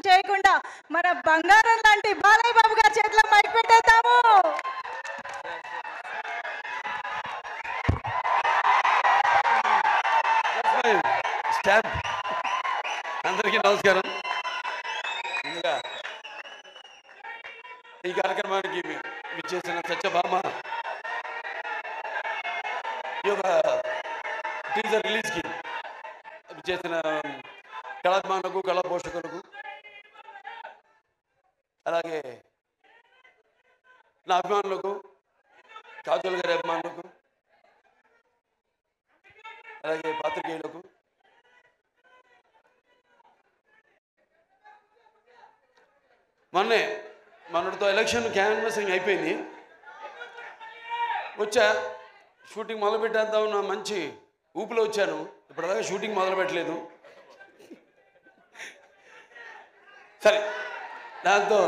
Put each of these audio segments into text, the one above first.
చేయకుండా మన బంగారం లాంటి బాలయ్య బాబు గారి చేతిలో మైక్ పెట్టేద్దాము. అందరికీ నమస్కారం. ముందుగా ఈ కార్యక్రమానికి విచ్చేసిన సత్యభామ ఈ యొక్క టీజర్ రిలీజ్కి విచ్చేసిన కళాభిమానులకు కళా పోషకులకు అలాగే నా అభిమానులకు కాజల్ గారి అభిమానులకు అలాగే పాత్రికేయులకు మొన్నటితో ఎలక్షన్ క్యాన్వసింగ్ అయిపోయింది. వచ్చా షూటింగ్ మొదలు పెట్టేద్దాం నా మంచి ఊపిలో వచ్చాను. ఇప్పటిదాకా షూటింగ్ మొదలు పెట్టలేదు. సరే, దాంతో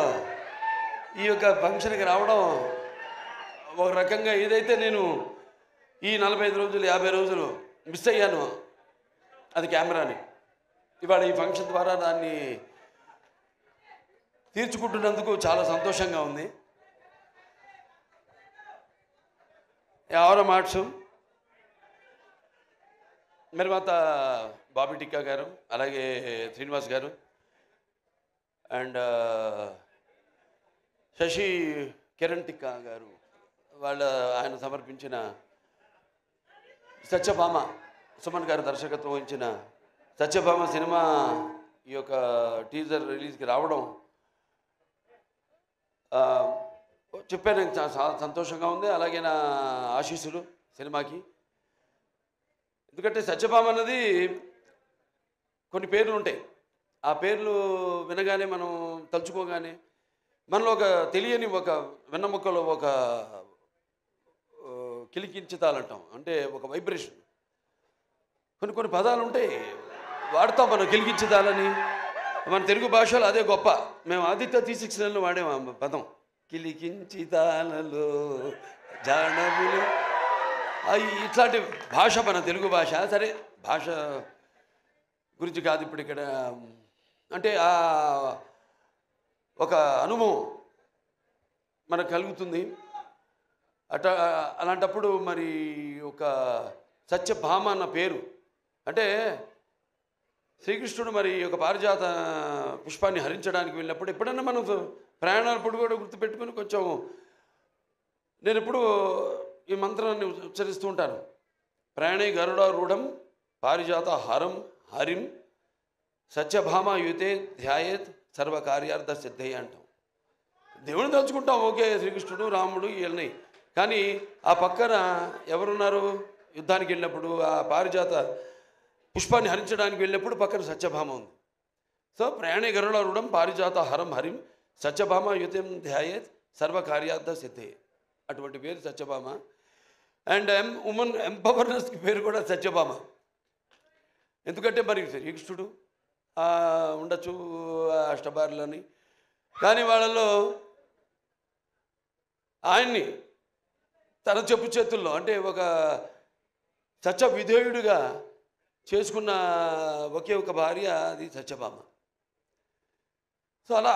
ఈ యొక్క ఫంక్షన్కి రావడం ఒక రకంగా ఏదైతే నేను ఈ 45 రోజులు 50 రోజులు మిస్ అయ్యాను అది కెమెరాని, ఇవాళ ఈ ఫంక్షన్ ద్వారా దాన్ని తీర్చుకుంటున్నందుకు చాలా సంతోషంగా ఉంది. ఎవరో మార్చు నిర్మాత బాబీ టిక్కా గారు, అలాగే శ్రీనివాస్ గారు అండ్ శశి కిరణ్ టిక్కా గారు, ఆయన సమర్పించిన సత్యభామ, సుమన్ గారు దర్శకత్వం వహించిన సత్యభామ సినిమా ఈ యొక్క టీజర్ రిలీజ్కి రావడం చెప్పాను, చాలా సంతోషంగా ఉంది. అలాగే నా ఆశీస్సులు సినిమాకి. ఎందుకంటే సత్యభామ అన్నది కొన్ని పేర్లు ఉంటాయి. ఆ పేర్లు వినగానే మనం తలుచుకోగానే మనలో ఒక తెలియని ఒక వెన్నముక్కలో ఒక కిలికించుతాలంటాం, అంటే ఒక వైబ్రేషన్. కొన్ని పదాలు ఉంటాయి వాడతాం మనం, కిలికించుతాలని. మన తెలుగు భాషలో అదే గొప్ప. మేము ఆదిత్య తీసిక్స్లలో వాడేము ఆ పదం, కిలికించితాలలో జానములు. ఇట్లాంటి భాష మన తెలుగు భాష. సరే, భాష గురించి కాదు ఇప్పుడు ఇక్కడ. అంటే ఒక అనుభవం మనకు కలుగుతుంది. అలాంటప్పుడు మరి ఒక సత్యభామ అన్న పేరు అంటే శ్రీకృష్ణుడు మరి ఒక పారిజాత పుష్పాన్ని హరించడానికి వెళ్ళినప్పుడు ఎప్పుడన్నా మనం ప్రయాణాలప్పుడు కూడా గుర్తుపెట్టుకుని కొంచెం నేను ఎప్పుడు ఈ మంత్రాన్ని ఉచ్చరిస్తూ ఉంటాను. ప్రయాణే గరుడారూఢం పారిజాత హారం హరిం సత్యభామ యుతే ధ్యాయేత్ సర్వకార్యార్థ సిద్ధయ్య అంటాం. దేవుని తలుచుకుంటాం, ఓకే, శ్రీకృష్ణుడు రాముడు ఇవన్నీ. కానీ ఆ పక్కన ఎవరున్నారు? యుద్ధానికి వెళ్ళినప్పుడు ఆ పారిజాత పుష్పాన్ని హరించడానికి వెళ్ళినప్పుడు పక్కన సత్యభామ ఉంది. సో ప్రయాణే గరుడారూఢం పారిజాత హరం హరిం సత్యభామ యుతం ధ్యాయేత్ సర్వకార్యార్థ సిద్ధే. అటువంటి పేరు సత్యభామ. అండ్ ఉమెన్ ఎంపవర్నెస్కి పేరు కూడా సత్యభామ. ఎందుకంటే మరి శ్రీకృష్ణుడు ఉండొచ్చు అష్టభార్యలని, కానీ వాళ్ళలో ఆయన్ని తన చెప్పు చేతుల్లో అంటే ఒక సత్య విధేయుడిగా చేసుకున్న ఒకే ఒక భార్య అది సత్యభామ. సో అలా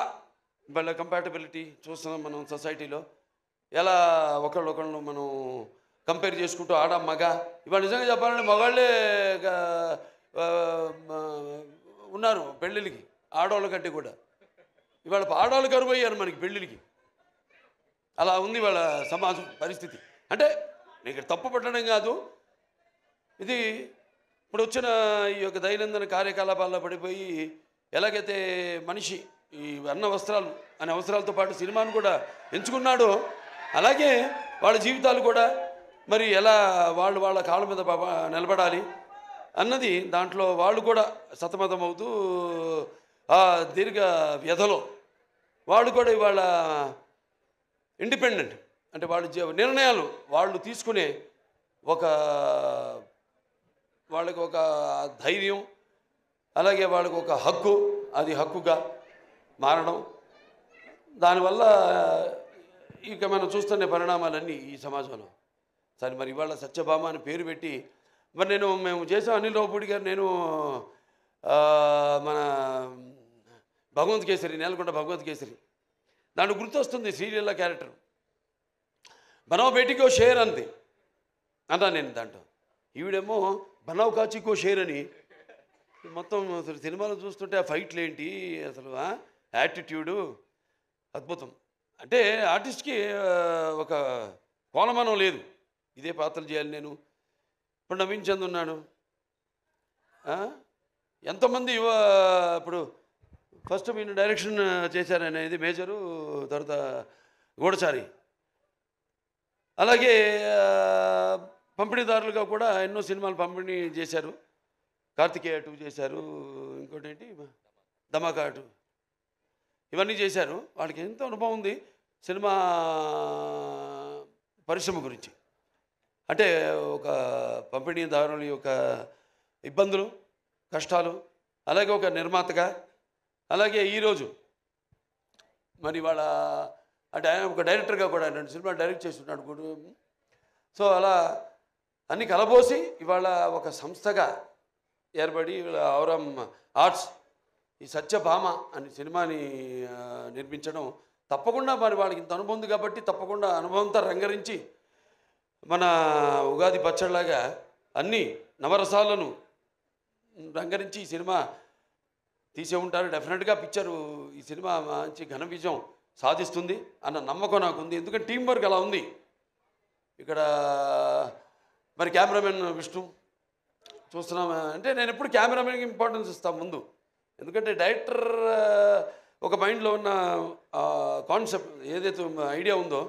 వాళ్ళ కంపాటబిలిటీ చూస్తున్నాం మనం సొసైటీలో. ఎలా ఒకళ్ళొకళ్ళు మనం కంపేర్ చేసుకుంటూ ఆడ మగ. ఇవాళ నిజంగా చెప్పాలంటే మగాళ్ళే ఉన్నారు పెళ్ళిళ్ళకి ఆడవాళ్ళ కంటే కూడా. ఇవాళ ఆడవాళ్ళు కరువు అయ్యారు మనకి పెళ్ళిళ్ళకి. అలా ఉంది వాళ్ళ సమాజం పరిస్థితి. అంటే నీకు తప్పు పట్టడం కాదు, ఇది ఇప్పుడు వచ్చిన ఈ యొక్క దైనందిన కార్యకలాపాల్లో పడిపోయి ఎలాగైతే మనిషి ఈ అన్న వస్త్రాలు అనే అవసరాలతో పాటు సినిమాను కూడా ఎంచుకున్నాడో అలాగే వాళ్ళ జీవితాలు కూడా మరి ఎలా వాళ్ళ కాళ్ళ మీద నిలబడాలి అన్నది దాంట్లో వాళ్ళు కూడా సతమతమవుతూ ఆ దీర్ఘ వ్యధలో వాళ్ళు కూడా ఇవాళ ఇండిపెండెంట్ అంటే వాళ్ళ నిర్ణయాలు వాళ్ళు తీసుకునే వాళ్ళకి ఒక ధైర్యం, అలాగే వాళ్ళకి ఒక హక్కు, అది హక్కుగా మారడం. దానివల్ల ఇక మనం చూస్తున్న పరిణామాలన్నీ ఈ సమాజంలో. సరే, మరి ఇవాళ సత్యభామ అని పేరు పెట్టి మరి మేము చేసాం. అనిల్ రావుపూడి గారు, నేను మన భగవంత్ కేసరి, నేలకొండ భగవంత్ కేసరి. దాంట్లో గుర్తొస్తుంది సీరియల్లో క్యారెక్టర్, బనావ్ బేటీకో షేర్ అంది అన్నా నేను దాంట్లో. ఈవిడేమో బనావ్ కాచికో షేర్ అని. మొత్తం అసలు సినిమాలో చూస్తుంటే ఆ ఫైట్లు ఏంటి అసలు, యాటిట్యూడు అద్భుతం. అంటే ఆర్టిస్ట్కి ఒక కోలమానం లేదు, ఇదే పాత్రలు చేయాలి నేను. ఇప్పుడు నవీన్ చంద్ ఉన్నాడు, ఎంతమంది ఇప్పుడు ఫస్ట్ మీరు డైరెక్షన్ చేశారనేది మేజరు, తర్వాత గూఢచారి. అలాగే పంపిణీదారులుగా కూడా ఎన్నో సినిమాలు పంపిణీ చేశారు. కార్తికేయ 2 చేశారు, ఇంకోటి ఏంటి ధమాకా 2, ఇవన్నీ చేశారు. వాళ్ళకి ఎంతో అనుభవం ఉంది సినిమా పరిశ్రమ గురించి. అంటే ఒక పంపిణీదారుల యొక్క ఇబ్బందులు, కష్టాలు, అలాగే ఒక నిర్మాతగా, అలాగే ఈరోజు మరి వాళ్ళ అంటే ఆయన ఒక డైరెక్టర్గా కూడా 2 సినిమాలు డైరెక్ట్ చేస్తున్నాడు కూడా. సో అలా అన్ని కలబోసి ఇవాళ ఒక సంస్థగా ఏర్పడి ఔరం ఆర్ట్స్ ఈ సత్యభామ అనే సినిమాని నిర్మించడం తప్పకుండా మరి వాళ్ళకి ఇంత అనుభవం ఉంది కాబట్టి తప్పకుండా అనుభవంతో రంగరించి మన ఉగాది పచ్చడిలాగా అన్ని నవరసాలను రంగరించి ఈ సినిమా తీసే ఉంటారు. డెఫినెట్గా పిక్చరు ఈ సినిమా మంచి ఘన విజయం సాధిస్తుంది అన్న నమ్మకం నాకు ఉంది. ఎందుకంటే టీం వర్క్ అలా ఉంది. ఇక్కడ మరి కెమెరామెన్ విష్ణు చూస్తున్నాం అంటే నేను ఎప్పుడు కెమెరామెన్కి ఇంపార్టెన్స్ ఇస్తాను ముందు. ఎందుకంటే డైరెక్టర్ ఒక మైండ్లో ఉన్న కాన్సెప్ట్ ఏదైతే ఐడియా ఉందో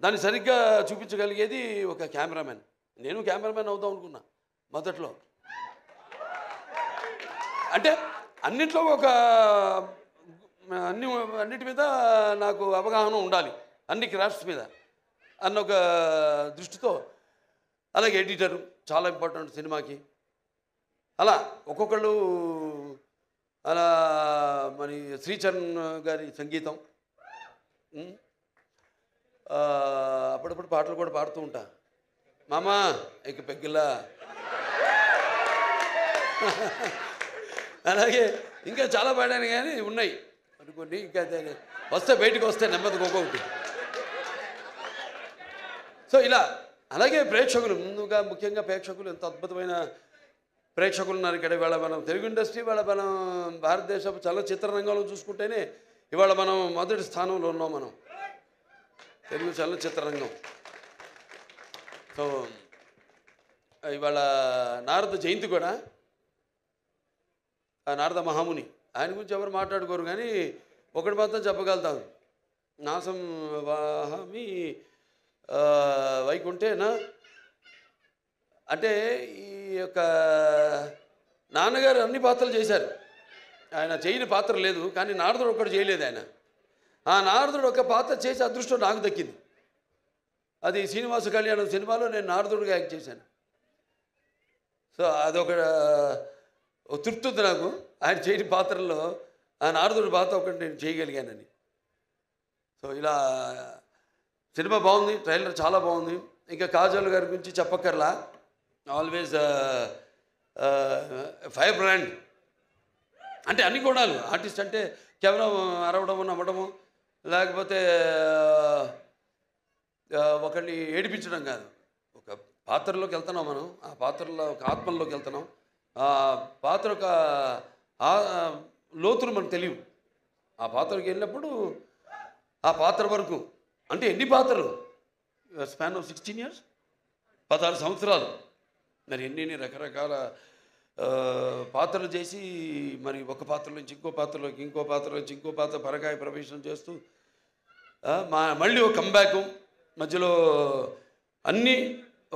దాన్ని సరిగ్గా చూపించగలిగేది ఒక కెమెరామెన్. నేను కెమెరామెన్ అవుదాం అనుకున్నా మొదట్లో. అంటే అన్నిట్లో అన్నిటి మీద నాకు అవగాహన ఉండాలి, అన్ని క్రాఫ్ట్స్ మీద అన్న ఒక దృష్టితో. అలాగే ఎడిటరు చాలా ఇంపార్టెంట్ సినిమాకి. అలా ఒక్కొక్కళ్ళు అలా మరి శ్రీచరణ్ గారి సంగీతం, అప్పుడప్పుడు పాటలు కూడా పాడుతూ ఉంటా. మామా ఇక పెగ్గిలా అలాగే ఇంకా చాలా పాడాను కానీ ఉన్నాయి అనుకోండి. ఇంకా వస్తే బయటకు వస్తే నెమ్మదికి ఒక్కొక్కటి. సో ఇలా అలాగే ప్రేక్షకులు ముందుగా ముఖ్యంగా ప్రేక్షకులు ఎంత అద్భుతమైన ప్రేక్షకులు ఉన్నారు ఇక్కడ. ఇవాళ మనం తెలుగు ఇండస్ట్రీ, ఇవాళ మనం భారతదేశ చలనచిత్ర రంగంలో చూసుకుంటేనే ఇవాళ మనం మొదటి స్థానంలో ఉన్నాం మనం, తెలుగు చలనచిత్ర రంగం. సో ఇవాళ నారద జయంతి కూడా, ఆ నారద మహాముని ఆయన గురించి ఎవరు మాట్లాడుకోరు కానీ ఒకటి మాత్రం చెప్పగలుగుతాను, నాసం వాహమి వైకుంఠేనా. అంటే ఈ యొక్క నాన్నగారు అన్ని పాత్రలు చేశారు, ఆయన చేయని పాత్ర లేదు. కానీ నారదుడు ఒక్కడు చేయలేదు ఆయన. ఆ నారదుడు ఒక పాత్ర చేసే అదృష్టం నాకు దక్కింది. అది శ్రీనివాస కళ్యాణం సినిమాలో నేను నారదుడిగా యాక్ట్ చేశాను. సో అదొక తృప్తి ఉంది నాకు, ఆయన చేయని పాత్రల్లో ఆ నారదుడి పాత్ర ఒకటి నేను చేయగలిగానని. సో ఇలా సినిమా బాగుంది, ట్రైలర్ చాలా బాగుంది. ఇంకా కాజల్ గారి గురించి చెప్పక్కర్లా, ఆల్వేస్ ఫైర్ బ్రాండ్. అంటే అన్ని గుణాలు, ఆర్టిస్ట్ అంటే కేవలం అరవడము నవ్వడము లేకపోతే ఒకరిని ఏడిపించడం కాదు. ఒక పాత్రలోకి వెళ్తున్నాం మనం, ఆ పాత్రలో ఒక ఆత్మల్లోకి వెళ్తున్నాం. ఆ పాత్ర ఒక లోతులు మనకు తెలియవు. ఆ పాత్రకి వెళ్ళినప్పుడు ఆ పాత్ర వరకు అంటే ఎన్ని పాత్రలు, స్పాన్ ఆఫ్ 16 years 16 సంవత్సరాలు మరి ఎన్ని రకరకాల పాత్రలు చేసి మరి ఒక పాత్ర నుంచి ఇంకో పాత్రలోకి, ఇంకో పాత్ర నుంచి ఇంకో పాత్ర పరకాయ ప్రవేశం చేస్తూ మళ్ళీ ఒక కంబ్యాక్ మధ్యలో అన్నీ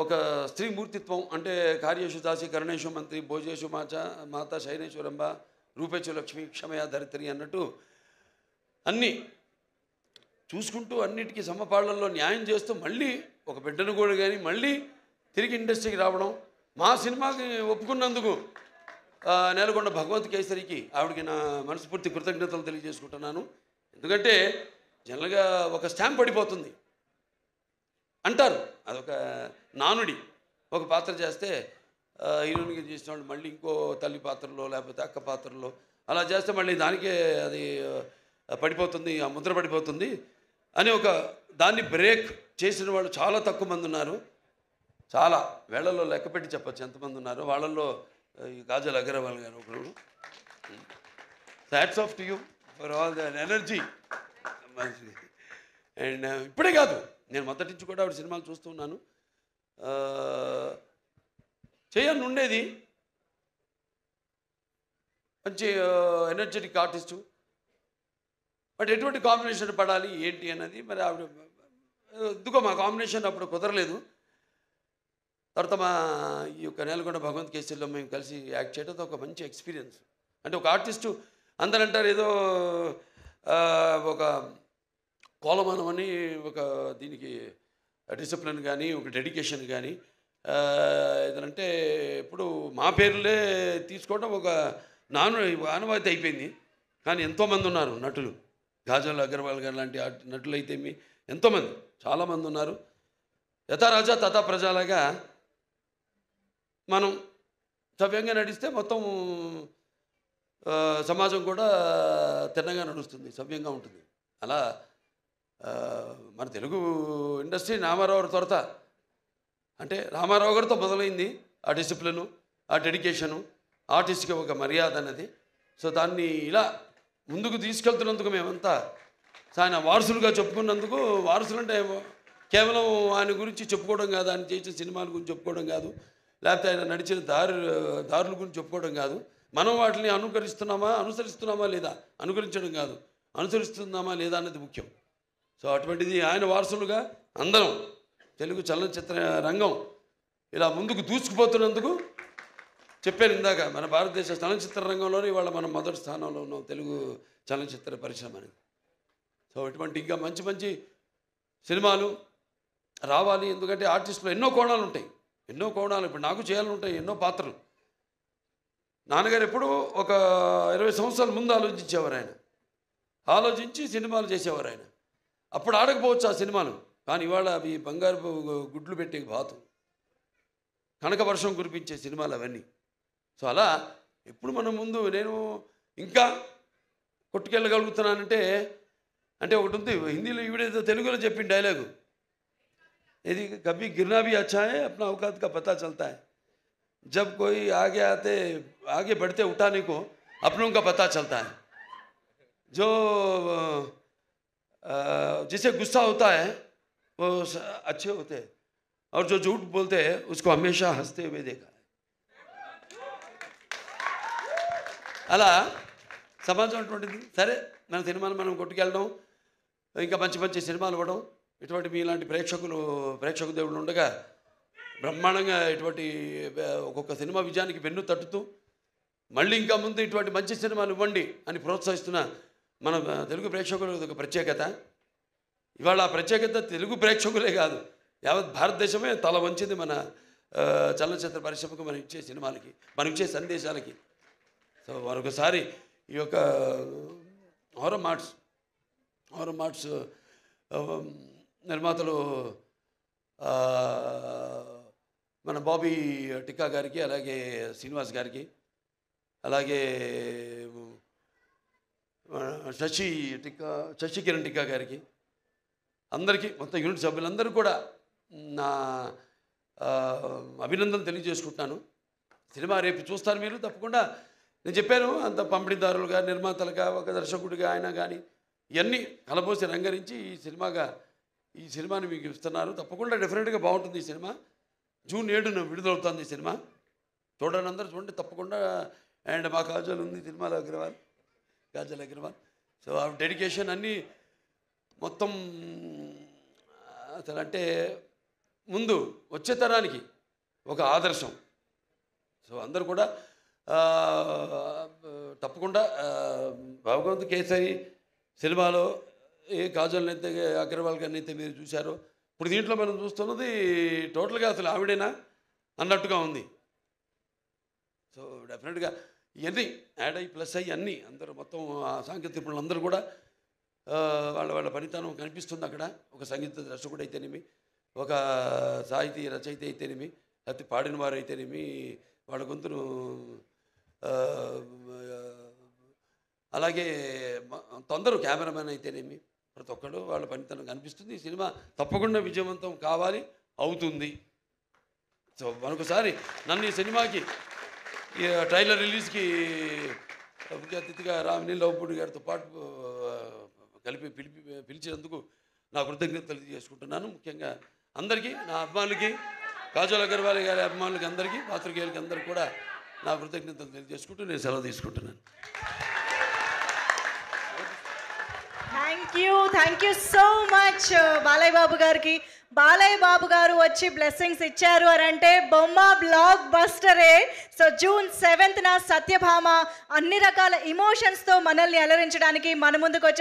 ఒక స్త్రీ మూర్తిత్వం. అంటే కార్యేషు దాసి కరుణేషు మంత్రి భోజేషు మాత శైనేశ్వరంబ రూపేచు లక్ష్మి క్షమయా ధరిత్రి అన్నట్టు అన్నీ చూసుకుంటూ అన్నిటికీ సమపాళ్లలో న్యాయం చేస్తూ మళ్ళీ ఒక బిడ్డను కూడా కానీ మళ్ళీ తిరిగి ఇండస్ట్రీకి రావడం. మా సినిమాకి ఒప్పుకున్నందుకు నేలకొండ భగవంత్ కేసరికి ఆవిడకి నా మనస్ఫూర్తి కృతజ్ఞతలు తెలియజేసుకుంటున్నాను. ఎందుకంటే జనరల్గా ఒక స్టాంప్ పడిపోతుంది అంటారు, అదొక నానుడి. ఒక పాత్ర చేస్తే హీరోయిన్గా చేసిన వాళ్ళు మళ్ళీ ఇంకో తల్లి పాత్రలో లేకపోతే అక్క పాత్రలో అలా చేస్తే మళ్ళీ దానికే అది పడిపోతుంది, ఆ ముద్ర పడిపోతుంది అని ఒక దాన్ని బ్రేక్ చేసిన వాళ్ళు చాలా తక్కువ మంది ఉన్నారు. చాలా వేళల్లో లెక్క పెట్టి చెప్పచ్చు ఎంతమంది ఉన్నారు. వాళ్ళల్లో ఈ కాజల్ అగర్వాల్ గారు ఒకరు. Hats off to you for all the energy. And ఇప్పుడే కాదు, నేను మొదటి నుంచి కూడా ఆవిడ సినిమాలు చూస్తూ ఉన్నాను. చేయాలని ఉండేది, మంచి ఎనర్జెటిక్ ఆర్టిస్టు. బట్ ఎటువంటి కాంబినేషన్ పడాలి ఏంటి అన్నది మరి ఆవిడ ఎందుకో మా కాంబినేషన్ అప్పుడు కుదరలేదు. తర్వాత మా ఈ యొక్క నేలకొండ భగవంత్ కేసరిలో మేము కలిసి యాక్ట్ చేయడం ఒక మంచి ఎక్స్పీరియన్స్. అంటే ఒక ఆర్టిస్టు అందరూ అంటారు ఏదో ఒక కోలమానం అని, ఒక దీనికి డిసిప్లిన్ కానీ ఒక డెడికేషన్ కానీ ఏదంటే ఇప్పుడు మా పేర్లే తీసుకోవడం ఒక ఆనవాయితీ అయిపోయింది. కానీ ఎంతోమంది ఉన్నారు నటులు, కాజల్ అగర్వాల్ గారు లాంటి నటులు అయితే ఎంతోమంది చాలామంది ఉన్నారు. యథా రాజా తథా ప్రజలాగా మనం సవ్యంగా నడిస్తే మొత్తం సమాజం కూడా తిన్నగా నడుస్తుంది, సవ్యంగా ఉంటుంది. అలా మన తెలుగు ఇండస్ట్రీ రామారావు త్వరత అంటే రామారావు గారితో మొదలైంది ఆ డిసిప్లిను, ఆ డెడికేషను, ఆర్టిస్ట్కి ఒక మర్యాద అన్నది. సో దాన్ని ఇలా ముందుకు తీసుకెళ్తున్నందుకు మేమంతా ఆయన వారసులుగా చెప్పుకున్నందుకు, వారసులు అంటే కేవలం ఆయన గురించి చెప్పుకోవడం కాదు, ఆయన చేసిన సినిమాల గురించి చెప్పుకోవడం కాదు, లేకపోతే ఆయన నడిచిన దారుల గురించి చెప్పుకోవడం కాదు. మనం వాటిని అనుసరిస్తున్నామా లేదా, అనుకరించడం కాదు, అనుసరిస్తున్నామా లేదా అన్నది ముఖ్యం. సో అటువంటిది ఆయన వారసులుగా అందరం తెలుగు చలనచిత్ర రంగం ఇలా ముందుకు దూసుకుపోతున్నందుకు చెప్పాను ఇందాక, మన భారతదేశ చలనచిత్ర రంగంలోనే ఇవాళ మనం మొదటి స్థానంలో ఉన్నాం, తెలుగు చలనచిత్ర పరిశ్రమ అనేది. సో ఇటువంటి ఇంకా మంచి మంచి సినిమాలు రావాలి. ఎందుకంటే ఆర్టిస్టులో ఎన్నో కోణాలు ఉంటాయి, ఎన్నో కోణాలు. ఇప్పుడు నాకు చేయాలని ఉంటాయి ఎన్నో పాత్రలు. నాన్నగారు ఎప్పుడూ ఒక 20 సంవత్సరాల ముందు ఆలోచించేవారు. ఆయన ఆలోచించి సినిమాలు చేసేవారు. ఆయన అప్పుడు ఆడకపోవచ్చు ఆ సినిమాలు, కానీ ఇవాళ అవి బంగారు గుడ్లు పెట్టే బాతు, కనక వర్షం కురిపించే సినిమాలు అవన్నీ. సో అలా ఎప్పుడు మనం ముందు నేను ఇంకా కొట్టుకెళ్ళగలుగుతున్నానంటే అంటే ఒకటి ఉంది హిందీలో, ఈవిడేదో తెలుగులో చెప్పిన డైలాగు, ఇది కभी गिरना भी अच्छा है अपना औकात का पता चलता है जब कोई आगे बढ़ते उठाने को अपनों का पता चलता है जो जिसे गुस्सा होता है वो अच्छे होते हैं और जो झूठ बोलते हैं उसको हमेशा हंसते हुए देखा है. అలా సమాజం అటువంటిది. సరే మన సినిమాలు మనం కొట్టుకెళ్ళడం, ఇంకా మంచి మంచి సినిమాలు ఇవ్వడం, ఇటువంటి మీలాంటి ప్రేక్షక దేవుళ్ళు ఉండగా బ్రహ్మాండంగా ఇటువంటి ఒక్కొక్క సినిమా విజయానికి వెన్ను తట్టుతూ మళ్ళీ ఇంకా ముందు ఇటువంటి మంచి సినిమాలు ఇవ్వండి అని ప్రోత్సహిస్తున్న మన తెలుగు ప్రేక్షకులు ఒక ప్రత్యేకత. ఇవాళ ఆ ప్రత్యేకత తెలుగు ప్రేక్షకులే కాదు, యావత్ భారతదేశమే తల వంచింది మన చలనచిత్ర పరిశ్రమకు, మనం ఇచ్చే సినిమాలకి, మనం ఇచ్చే సందేశాలకి. సో మరొకసారి ఈ యొక్క హారర్ మార్ట్స్ నిర్మాతలు మన బాబీ టిక్కా గారికి, అలాగే శ్రీనివాస్ గారికి, అలాగే శశి కిరణ్ టిక్కా గారికి, అందరికీ మొత్తం యూనిట్ సభ్యులందరూ కూడా నా అభినందనలు తెలియజేసుకుంటున్నాను. సినిమా రేపు చూస్తారు మీరు తప్పకుండా. నేను చెప్పాను అంత పంపిణీదారులుగా, నిర్మాతలుగా, ఒక దర్శకుడిగా ఆయన కానీ ఇవన్నీ కలబోసి రంగరించి ఈ సినిమాని మీకు ఇస్తున్నారు. తప్పకుండా డెఫినెట్గా బాగుంటుంది ఈ సినిమా. జూన్ 7న విడుదలవుతుంది ఈ సినిమా. చూడండి, అందరూ చూడండి తప్పకుండా. అండ్ మా కాజల్ ఉంది సినిమాలో కాజల్ అగర్వాల్. సో ఆ డెడికేషన్ అన్నీ మొత్తం అసలు అంటే ముందు వచ్చే తరానికి ఒక ఆదర్శం. సో అందరూ కూడా తప్పకుండా భగవంత్ కేసరి సినిమాలో ఏ కాజల్ని అయితే అగర్వాల్ గారిని అయితే మీరు చూశారో, ఇప్పుడు దీంట్లో మనం చూస్తున్నది టోటల్గా అసలు ఆవిడేనా అన్నట్టుగా ఉంది. సో డెఫినెట్గా ఇవన్నీ యాడ్ అయ్యి ప్లస్ అయ్యి అన్నీ అందరూ మొత్తం ఆ సాంకేతిక నిపుణులు అందరూ కూడా వాళ్ళ పనితనం కనిపిస్తుంది అక్కడ. ఒక సంగీత దర్శకుడు అయితేనేమి, ఒక సాహితీ రచయిత అయితేనేమి, లేకపోతే పాడిన వారు అయితేనేమి, వాళ్ళ గొంతును అలాగే అందరూ కెమెరామెన్ అయితేనేమి ప్రతి ఒక్కరు వాళ్ళ పనితనం కనిపిస్తుంది. ఈ సినిమా తప్పకుండా విజయవంతం కావాలి, అవుతుంది. సో మరొకసారి నన్ను ఈ సినిమాకి ఈ ట్రైలర్ రిలీజ్కి ముఖ్య అతిథిగా రామినీల్ లవపూడి గారితో పాటు కలిపి పిలిచినందుకు నా కృతజ్ఞతలు తెలియజేసుకుంటున్నాను. ముఖ్యంగా అందరికీ, నా అభిమానులకి, కాజల్ అగర్వాల్ గారి అభిమానులకి అందరికీ, పాత్రికేయులకి అందరికీ కూడా నా కృతజ్ఞతలు తెలియజేసుకుంటూ నేను సెలవు తీసుకుంటున్నాను. Thank you so much Balayya Babu గారికి. బాలయ్య బాబు గారు వచ్చి బ్లెస్సింగ్స్ ఇచ్చారు అని అంటే బొమ్మ బ్లాక్ బస్టరే. సో June 7th సత్యభామ అన్ని రకాల ఇమోషన్స్తో మనల్ని అలరించడానికి మన ముందుకు వచ్చి